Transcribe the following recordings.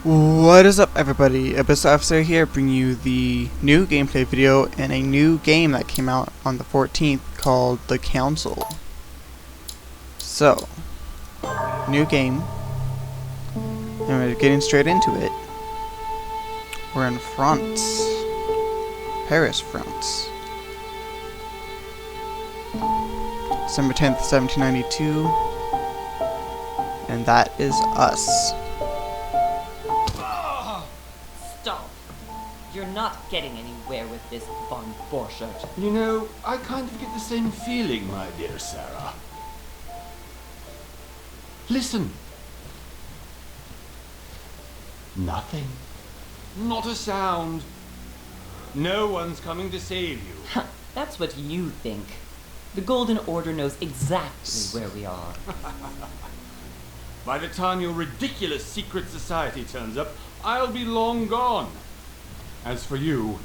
What is up, everybody? Abyss Officer here, bringing you the new gameplay video and a new game that came out on the 14th called The Council. So, new game, and we're getting straight into it. We're in France, Paris, France. December 10th, 1792, and that is us. Stop. You're not getting anywhere with this von Borchardt. You know, I kind of get the same feeling, my dear Sarah. Listen. Nothing. Not a sound. No one's coming to save you. That's what you think. The Golden Order knows exactly where we are. By the time your ridiculous secret society turns up, I'll be long gone. As for you,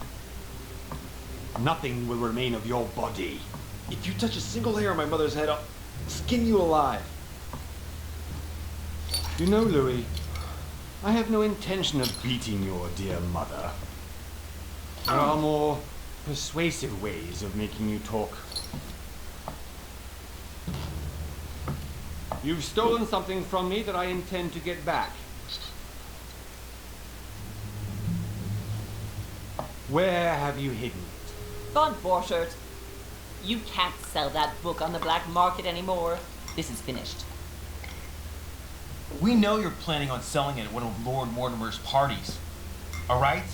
nothing will remain of your body. If you touch a single hair on my mother's head, I'll skin you alive. You know, Louis, I have no intention of beating your dear mother. There are more persuasive ways of making you talk. You've stolen something from me that I intend to get back. Where have you hidden it? Von Borchardt, you can't sell that book on the black market anymore. This is finished. We know you're planning on selling it at one of Lord Mortimer's parties. Alright?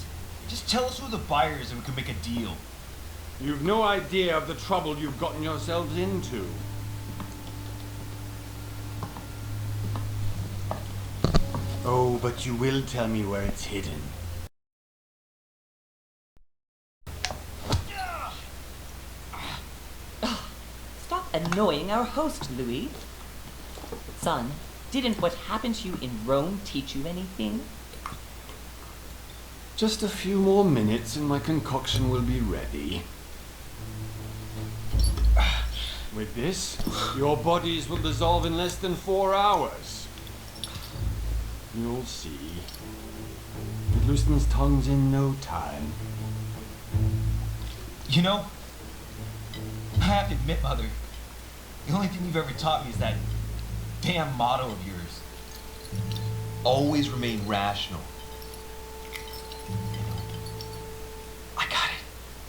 Just tell us who the buyer is and we can make a deal. You've no idea of the trouble you've gotten yourselves into. Oh, but you will tell me where it's hidden. Stop annoying our host, Louis. Son, didn't what happened to you in Rome teach you anything? Just a few more minutes and my concoction will be ready. With this, your bodies will dissolve in less than 4 hours. You'll see. It loosens tongues in no time. You know, I have to admit, Mother, the only thing you've ever taught me is that damn motto of yours. Always remain rational. I got it.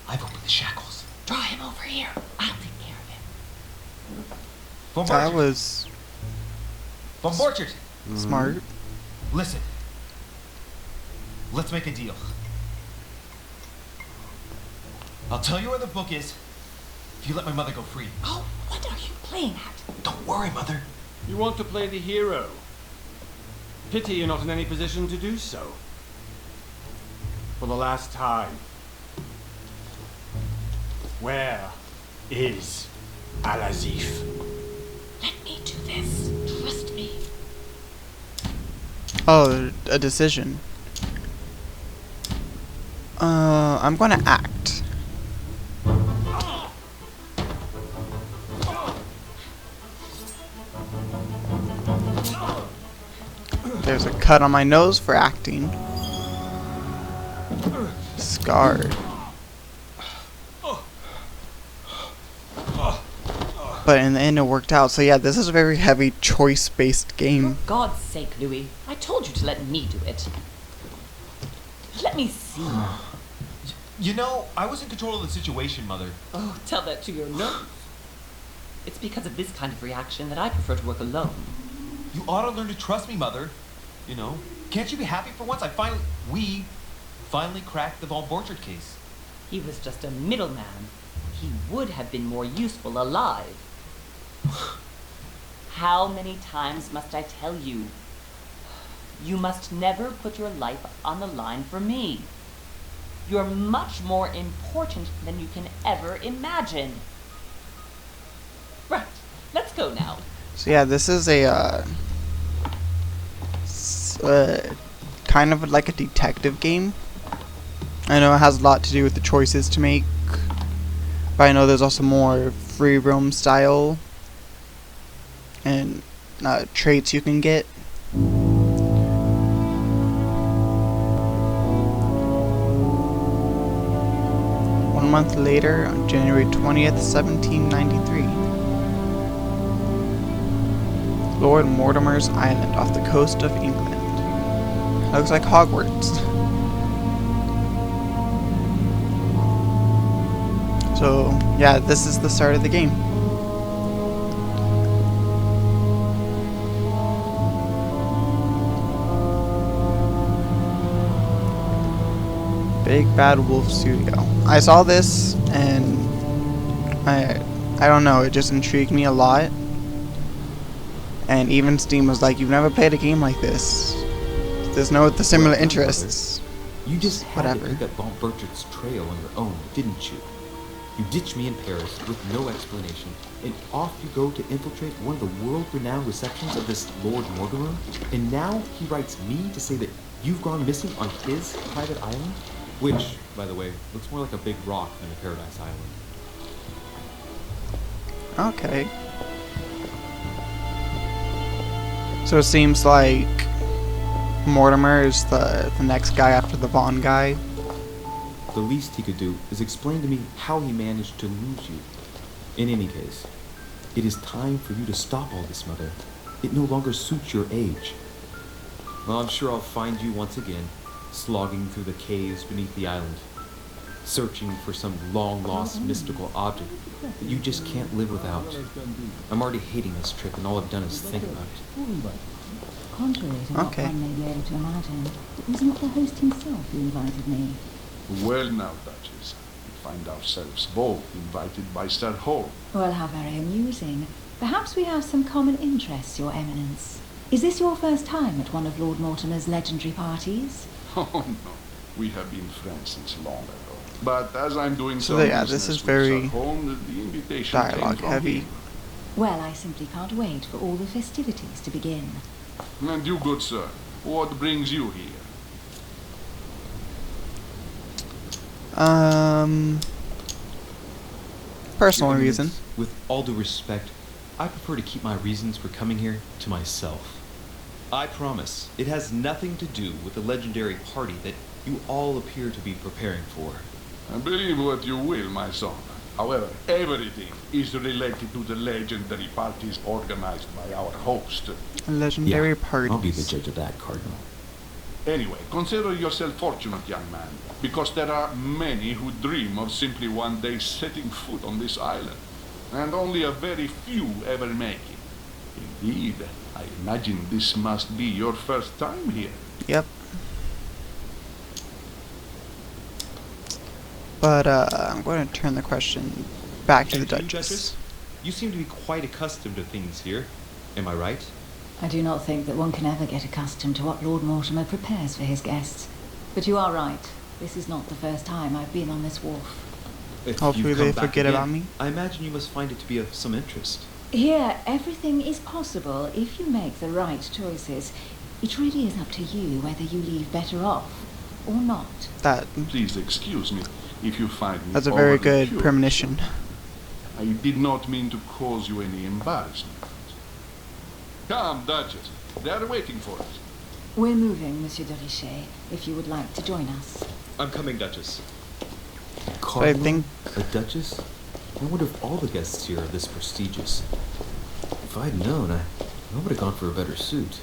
I've opened the shackles. Draw him over here. I'll take care of him. Von That Borchardt. was Von Borchardt. smart. Listen. Let's make a deal. I'll tell you where the book is if you let my mother go free. Oh, what are you playing at? Don't worry, Mother. You want to play the hero. Pity you're not in any position to do so. For the last time. Where is Al-Azif? Let me do this. Trust me. Oh, a decision. I'm gonna act. There's a cut on my nose for acting. Scarred. But in the end it worked out. So yeah, this is a very heavy choice-based game. For God's sake, Louis, I told you to let me do it. Let me see. You know, I was in control of the situation, Mother. Oh, tell that to your nose. It's because of this kind of reaction that I prefer to work alone. You ought to learn to trust me, Mother. You know, can't you be happy for once? We finally cracked the Von Borchardt case. He was just a middleman. He would have been more useful alive. How many times must I tell you? You must never put your life on the line for me. You're much more important than you can ever imagine. Right, let's go now. So yeah, this is a kind of like a detective game. I know it has a lot to do with the choices to make, but I know there's also more free roam style and traits you can get. month later, on January 20th, 1793. Lord Mortimer's Island off the coast of England. Looks like Hogwarts. So, yeah, this is the start of the game. Big Bad Wolf Studio. I saw this and I don't know, it just intrigued me a lot. And even Steam was like, you've never played a game like this. There's no similar interests. You just had Whatever. to pick up Von Bertrad's trail on your own, didn't you? You ditched me in Paris with no explanation, and off you go to infiltrate one of the world-renowned receptions of this Lord Mortimer, and now he writes me to say that you've gone missing on his private island? Which, by the way, looks more like a big rock than a paradise island. Okay. So it seems like Mortimer is the next guy after the Vaughn guy. The least he could do is explain to me how he managed to lose you. In any case, it is time for you to stop all this, Mother. It no longer suits your age. Well, I'm sure I'll find you once again, slogging through the caves beneath the island, searching for some long-lost mystical object that you just can't live without. I'm already hating this trip, and all I've done is think about it. Contrary to what Okay. one may be able to imagine, it was not the host himself who invited me. Well now, Duchess, we find ourselves both invited by Sir Hall. Well, how very amusing. Perhaps we have some common interests, Your Eminence. Is this your first time at one of Lord Mortimer's legendary parties? Oh no, we have been friends since long ago. But as I'm doing So some yeah, this business is with very Sir Holmes, the invitation came dialogue from heavy. him. Well, I simply can't wait for all the festivities to begin. And you, good sir, what brings you here? Personal Your reason. Eminence, with all due respect, I prefer to keep my reasons for coming here to myself. I promise, it has nothing to do with the legendary party that you all appear to be preparing for. And believe what you will, my son. However, everything is related to the legendary parties organized by our host. Legendary parties. I'll be the judge of that, Cardinal. Anyway, consider yourself fortunate, young man, because there are many who dream of simply one day setting foot on this island, and only a very few ever make it. Indeed, I imagine this must be your first time here. Yep. But I'm going to turn the question back to the And you, Duchess. You seem to be quite accustomed to things here. Am I right? I do not think that one can ever get accustomed to what Lord Mortimer prepares for his guests. But you are right. This is not the first time I've been on this wharf. If Hopefully you've come they back forget again, about me. I imagine you must find it to be of some interest. Here, everything is possible if you make the right choices. It really is up to you whether you leave better off or not. Please excuse me if you find me That's a very overly good curious. premonition. I did not mean to cause you any embarrassment. Come, Duchess. They are waiting for us. We're moving, Monsieur de Richet, if you would like to join us. I'm coming, Duchess. I Cardinal, think- a Duchess? I wonder if all the guests here are this prestigious. If I'd known, I would have gone for a better suit.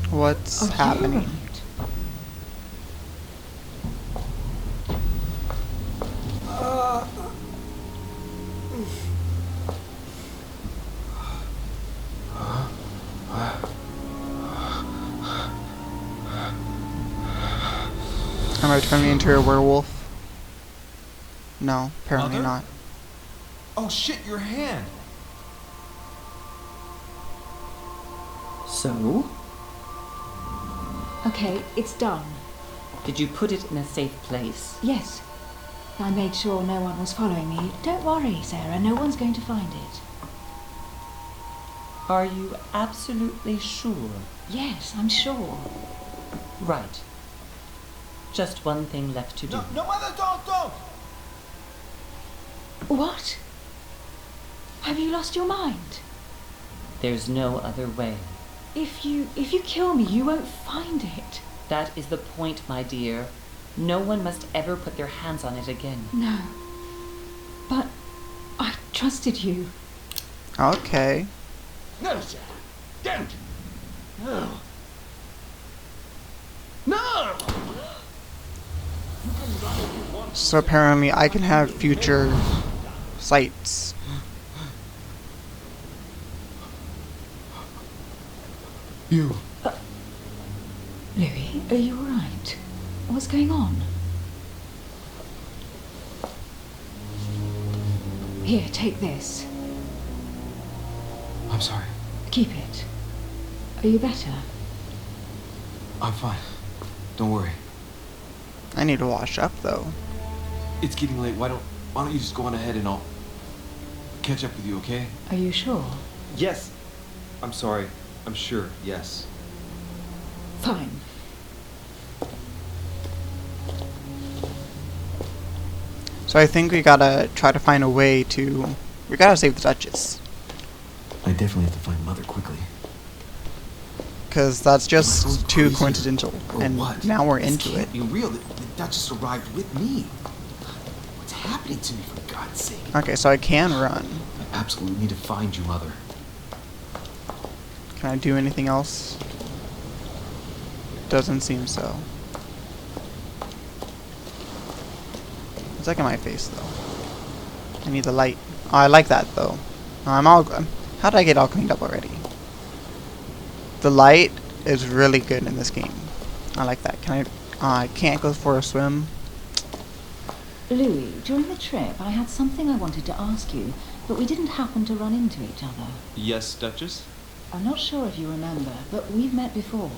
What's Oh, you happening? arrived. Am I turning into a werewolf? No, apparently Mother? not. Oh shit, your hand! So? Okay, it's done. Did you put it in a safe place? Yes. I made sure no one was following me. Don't worry, Sarah, no one's going to find it. Are you absolutely sure? Yes, I'm sure. Right. Just one thing left to do. No, Mother, don't! What? Have you lost your mind? There's no other way. If you kill me, you won't find it. That is the point, my dear. No one must ever put their hands on it again. No. But I trusted you. Okay. No, sir. Don't. No. No! So apparently I can have future sights. You. Louis, are you alright? What's going on? Here, take this. I'm sorry. Keep it. Are you better? I'm fine. Don't worry. I need to wash up though. It's getting late. Why don't you just go on ahead and I'll catch up with you, okay? Are you sure? Yes. I'm sorry. I'm sure. Yes. Fine. So I think we gotta try to find a way to... We gotta save the Duchess. I definitely have to find Mother quickly. Because that's Am I going just too crazy? coincidental. Or And what? now we're This into it. can't be real. The Duchess arrived with me. What's happening to me, for God's sake? Okay, so I can run. I absolutely need to find you, Mother. Can I do anything else? Doesn't seem so. It's like in my face though. I need the light. Oh, I like that though. I'm all good. How did I get all cleaned up already? The light is really good in this game. I like that. Can I can't go for a swim. Louis, during the trip, I had something I wanted to ask you, but we didn't happen to run into each other. Yes, Duchess? I'm not sure if you remember, but we've met before.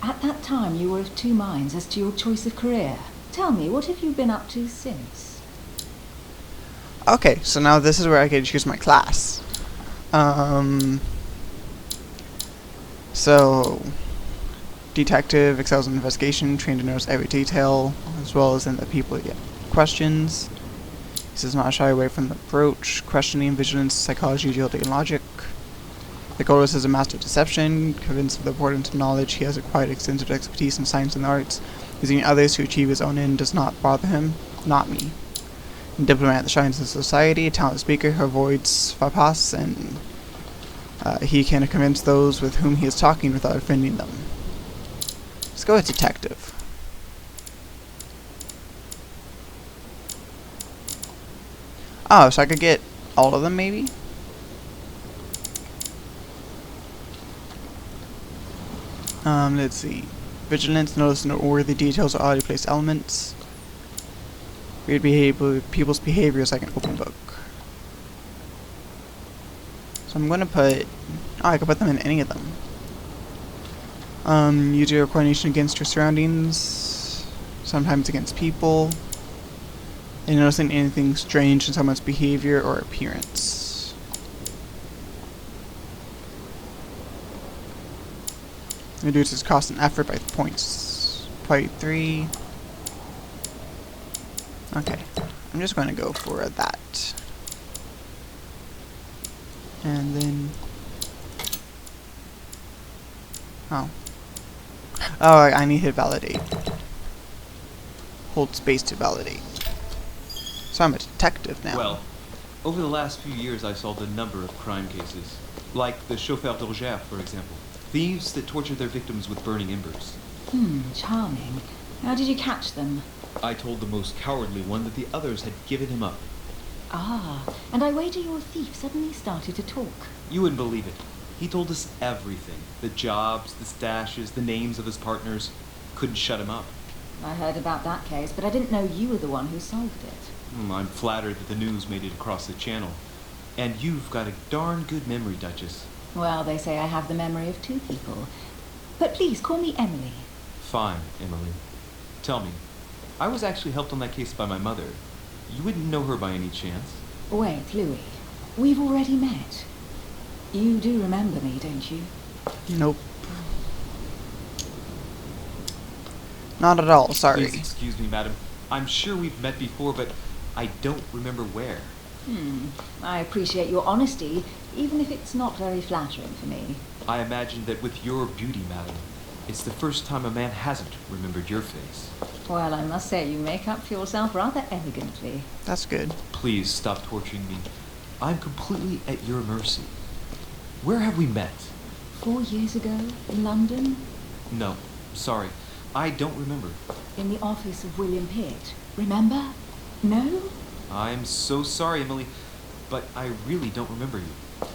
At that time, you were of two minds as to your choice of career. Tell me, what have you been up to since? Okay, so now this is where I can choose my class. So, detective excels in investigation, trained to notice every detail, as well as in the people get questions. He does not shy away from the approach, questioning, vigilance, psychology, agility, and logic. The goal is as a master of deception, convinced of the importance of knowledge. He has acquired extensive expertise in science and the arts. Using others to achieve his own end does not bother him. Not me. A diplomat that shines in society, a talented speaker who avoids faux pas, and he can convince those with whom he is talking without offending them. Let's go with detective. Oh, so I could get all of them maybe? Let's see. Vigilance, notice noteworthy details or oddly placed elements. Read people's behaviors like an open book. So I'm gonna put... Oh, I could put them in any of them. Use your coordination against your surroundings. Sometimes against people. And noticing anything strange in someone's behavior or appearance. Reduces cost and effort by points. 0.3. Okay. I'm just going to go for that. And then... Oh. Oh, I need to hit validate. Hold space to validate. So I'm a detective now. Well, over the last few years I solved a number of crime cases. Like the chauffeur d'orgère, for example. Thieves that torture their victims with burning embers. Charming. How did you catch them? I told the most cowardly one that the others had given him up. Ah, and I wager your thief suddenly started to talk. You wouldn't believe it. He told us everything. The jobs, the stashes, the names of his partners. Couldn't shut him up. I heard about that case, but I didn't know you were the one who solved it. I'm flattered that the news made it across the channel. And you've got a darn good memory, Duchess. Well, they say I have the memory of two people. But please, call me Emily. Fine, Emily. Tell me, I was actually helped on that case by my mother. You wouldn't know her by any chance? Wait, Louis. We've already met. You do remember me, don't you? Nope. Not at all, sorry. Please excuse me, madam. I'm sure we've met before, but I don't remember where. I appreciate your honesty, even if it's not very flattering for me. I imagine that with your beauty, madam, It's the first time a man hasn't remembered your face. Well, I must say you make up for yourself rather elegantly. That's good. Please stop torturing me. I'm completely at your mercy. Where have we met? 4 years ago, in London, No, sorry. I don't remember. in the office of William Pitt. Remember? No? I'm so sorry, Emily, but I really don't remember you.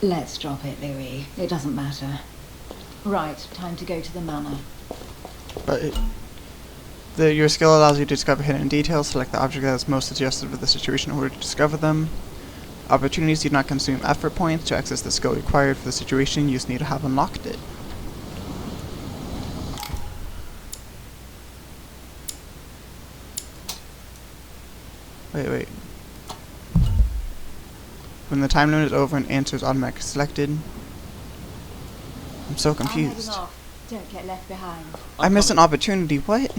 Let's drop it, Louis. It doesn't matter. Right, time to go to the manor. But your skill allows you to discover hidden details, select the object that is most suggestive for the situation in order to discover them. Opportunities do not consume effort points. To access the skill required for the situation, you just need to have unlocked it. Wait. When the time limit is over and answer is automatically selected. I'm so confused. I'm heading off. Don't get left behind. I missed an opportunity. What?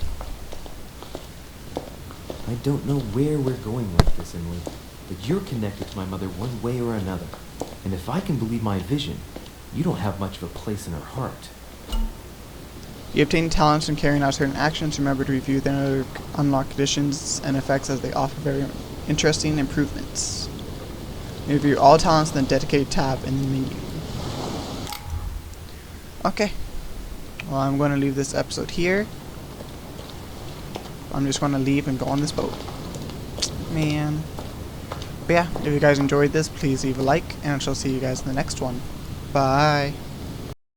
I don't know where we're going with this, Emily, but you're connected to my mother one way or another. And if I can believe my vision, you don't have much of a place in her heart. You obtain talents in carrying out certain actions. Remember to review the other unlocked conditions and effects as they offer very interesting improvements. Review all talents in the dedicated tab in the menu. Okay. Well, I'm going to leave this episode here. I'm just going to leave and go on this boat. Man. But yeah, if you guys enjoyed this, please leave a like, and I shall see you guys in the next one. Bye.